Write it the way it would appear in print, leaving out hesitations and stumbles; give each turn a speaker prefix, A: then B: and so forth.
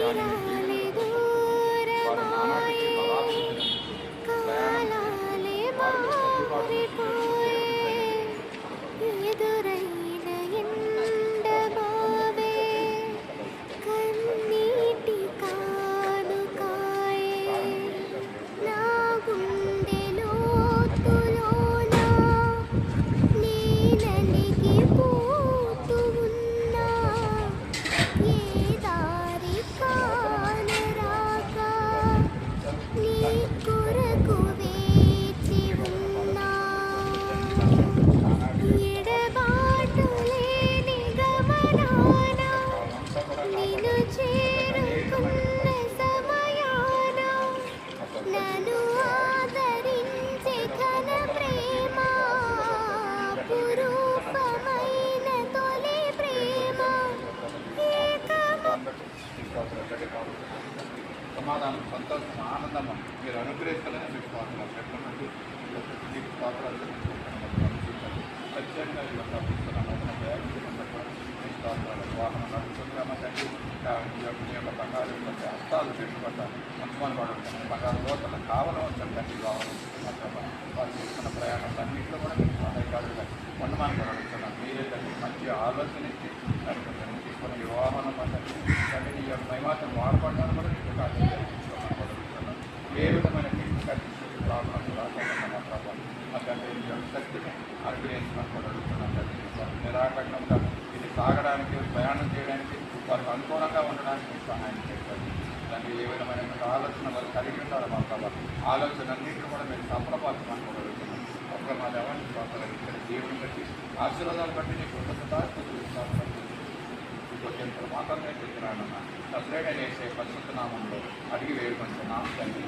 A: దానిని దీవెనలతో వారు నానాటికి బలాభిషేకం ప్రయాణం చేసి వారిలో సర్దుబాటు చేసుకుని
B: ఎదురైన ఎండమావే కన్నీటి కానుకాయే నా గుండె లోతులోన నీ నలిగిపోతూ ఉన్నా ఏ దారి కానరాక నీ కొరకు వేచి ఉన్నా ఎడబాటు లేని గమనాన నిన్ను చేరుకున్న సమయాన నన్ను ఆదరించే ఘన ప్రేమ పురూపమైన తొలి ప్రేమ ఏకమ
A: సమాధానం, సంతోషం, ఆనందం మీరు అనుగ్రహిస్తారని మీకు పాత్రలు పెట్టండి. మీకు పాత్రలు ప్రత్యేకంగా వాహనం నడుపుతున్నామా తండ్రి. మీ యొక్క బంగారు హస్తాలు పెట్టుబడ్డారు మంచుమని పడుతున్నాయి. బంగారు లోతల కావలవచ్చని తండ్రి కావాలనుకుంటున్నారు. వారు చేస్తున్న ప్రయాణాలు అన్నింటిలో కూడా మీకు సహాయకారులుగా ఉండమని పడుతున్నాం. మీరే తండ్రి మంచి ఆలోచన ఇచ్చి తీసుకున్న వివాహం తండ్రి నీ యొక్క మహిమాతం వాడబడ్డాను కూడా మీకు కార్యక్రమం పడుతున్నాం. ఏ విధమైన మీకు కల్పించి ప్రాబ్లం రాకుండా మాట్లాడాలి. మా తండ్రి మీ యొక్క శక్తిని అనుగ్రహించమని కూడా అడుగుతున్నాం తండ్రి. నిరాటంకంగా ఇది సాగడానికి ప్రయాణం చేయడానికి వారికి అనుకూలంగా ఉండడానికి మీకు సహాయం చేస్తారు. దానికి ఏ విధమైనటువంటి ఆలోచన వారు కలిగి ఉంటారో మాకు కావాలి. ఆలోచన అన్నింటినీ కూడా మేము సఫలపరచమని కూడా అడుగుతున్నాం. ఒక మా దేవాన్ని ఇక్కడ జీవనం బట్టి ఆశీర్వాదాలు బట్టి నీ కృతజ్ఞత మాత్రమే చెప్తున్నానన్నా సపరేట్ చేసే పరిశుద్ధ నామంలో అడిగి వేడుకుంటున్నాం తండ్రి.